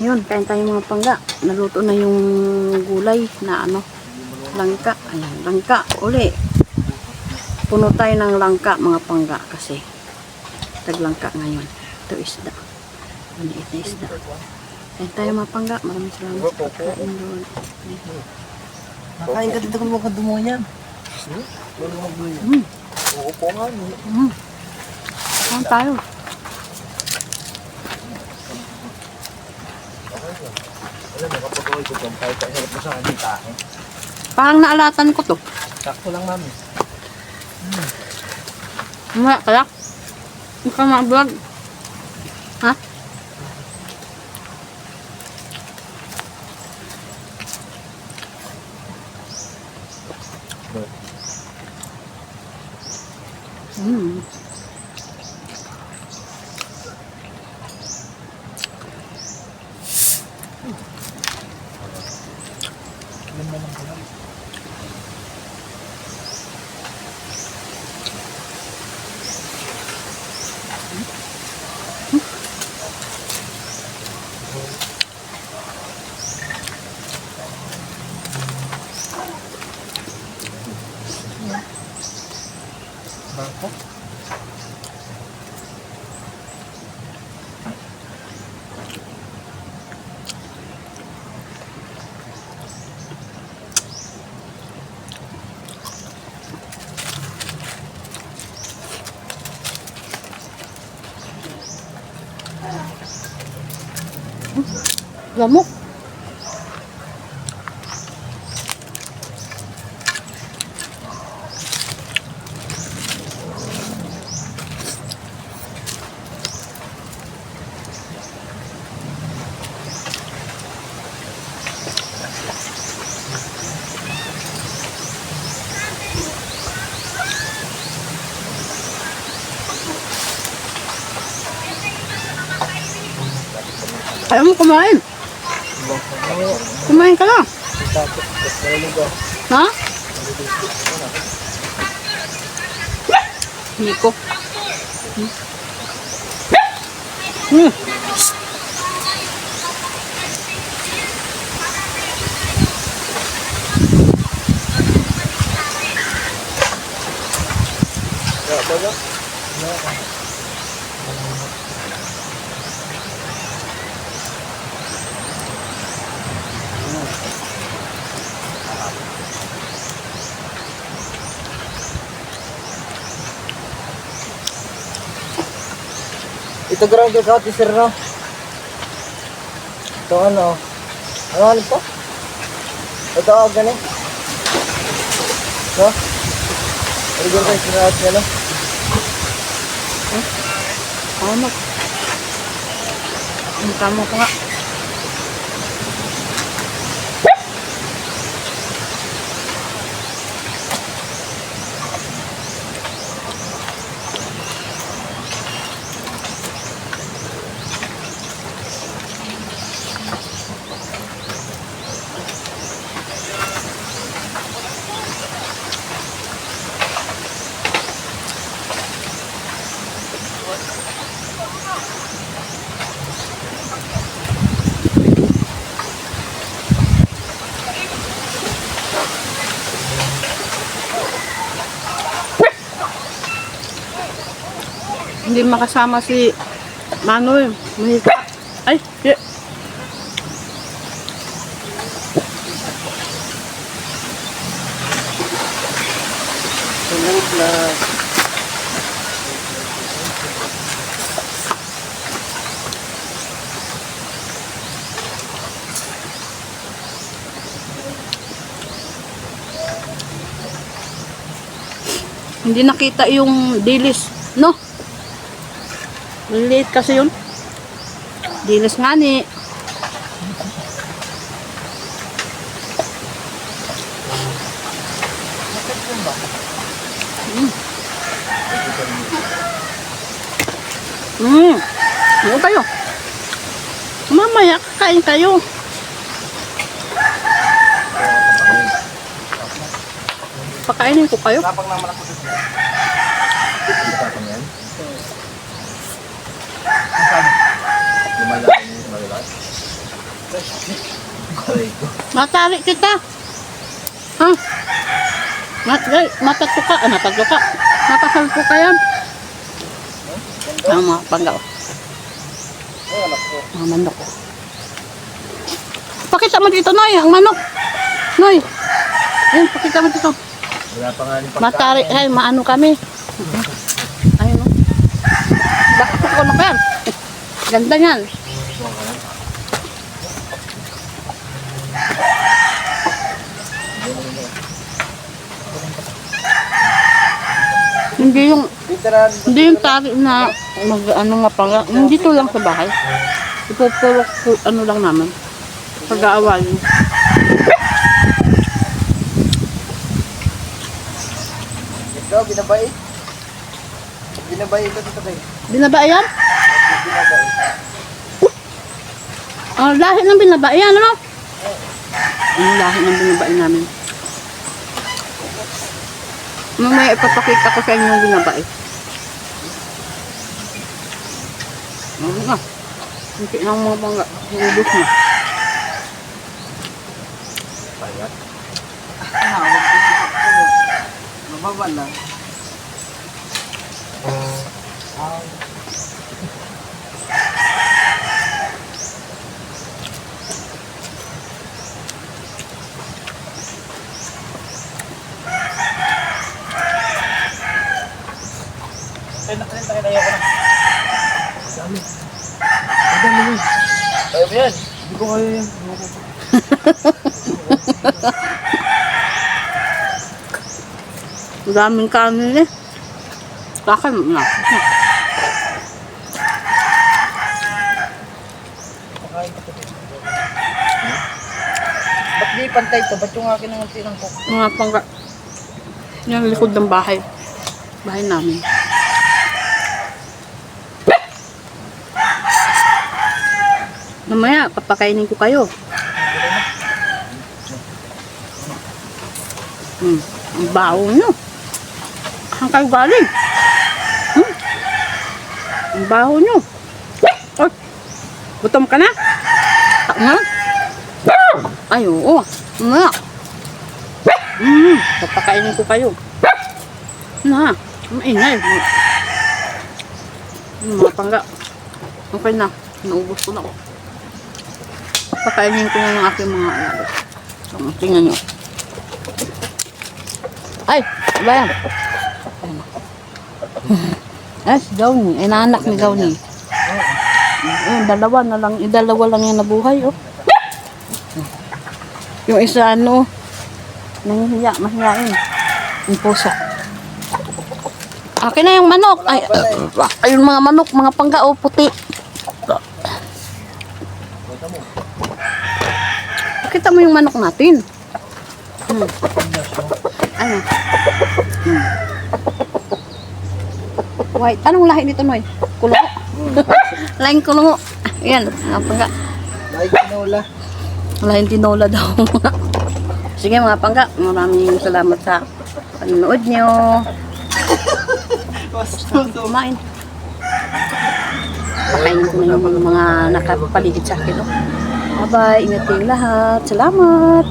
Yun, kain tayo mga pangga. Naluto na yung gulay na langka. Ayan, langka. Uli. Puno tayo ng langka mga pangga kasi taglangka ngayon. Ito isda. Maliit na isda. Kain tayo mga pangga. Maraming salamat sa pagkain doon. Nakain ka dito kung mga dumo niyan. Uupo nga. Kain tayo. Alam mo, kapag ako ito, kahit hirap mo sa akin tae. Parang naalatan ko to. Sakto lang, mami. Maya kaya. Hindi ka ma-vlog. Ha? Bangko? Lamok. Ayaw mo kumain. Kumain ka lang. Ha? Hindi ko. Ito ground ka, sir, no? Ito ano? Ano po? Ito ganun. No? Order kayo sinahas niya, no? Tama. Tama ko nga. Hindi makasama si Manoy. Mahika. Ay, yeah. Tulog na. Hindi nakita yung dilis, no? Maliliit kasi yun. Dilis nga ni. Ano tayo? Mamaya kakain tayo. Pakainin ko kayo. Tapang naman ako dito. Tapang yan? Lumayan yung malalas. Matari kita. Ha? Matatuka. Matatuka. Mapasalpo ka yan. Ang mga panggaw. Mga manok. Pakita mo dito, Noy. Ang manok. Noy. Ayun, pakita mo dito. Wala pa nga yung Matari. Ay, maano kami. Ayun, no. Bakit ko na pa yan? Ganda yan. Hindi yung tari na ano nga pala. Dito lang sa bahay. Ipupulok ano lang naman. Pag-aawalin. Ito, binabait. Binabait ito dito kayo. Binaba yan? Binabait. Lahi ng binaba yan, ano? Ang lahi ng binaba namin. Mamaya ipapakita ko sa inyo yung binaba eh. Ano nga? Hindi na mga bangga. Hubos na. Payat. Huwag ko. Mababa lang. Ay, nakalenta kayo ko na. Dami. Dami yun. Kaya ba yan? Hindi ko kaya yan. Daming kanin eh. Kakan na. Pakain ko ito. Ba't di pantay ito? Ba't yung akin ang tinang ko? Mga pangga. Yung likod ng bahay. Bahay namin. Mamaya, papakainin ko kayo. Ang baho nyo. Saan kayo galing? Ang baho nyo. Oh, gutom ka na? Ha? Ay, oo. Mamaya. Papakainin ko kayo. Na, maingay. Mga pangga. Okay na. Naubos ko na ako. Pakainin ko na ng aking mga alaga. So, tingnan nyo. Ay! Ba yan? Ay, si Gawni. Ay, naanak ni Gawni. Dalawa lang yan nabuhay, oh. Yung isa, ano, nangihiya, mahiyain. Yung puso. Akin na yung manok. Ay, ayun mga manok, mga pangga, oh, puti. Kita mo yung manok natin. Ano? White. Anong lahi nito, Noy? Kulungo? Lahing kulungo. Ayan. Mga pangga. Lahing tinola. Lahing tinola daw. Sige mga pangga. Maraming salamat sa panonood nyo. Kumain. Pakainin ko na yung mga nakapaligid sa akin. Oh. Bye-bye. Ingat kayong lahat. Salamat.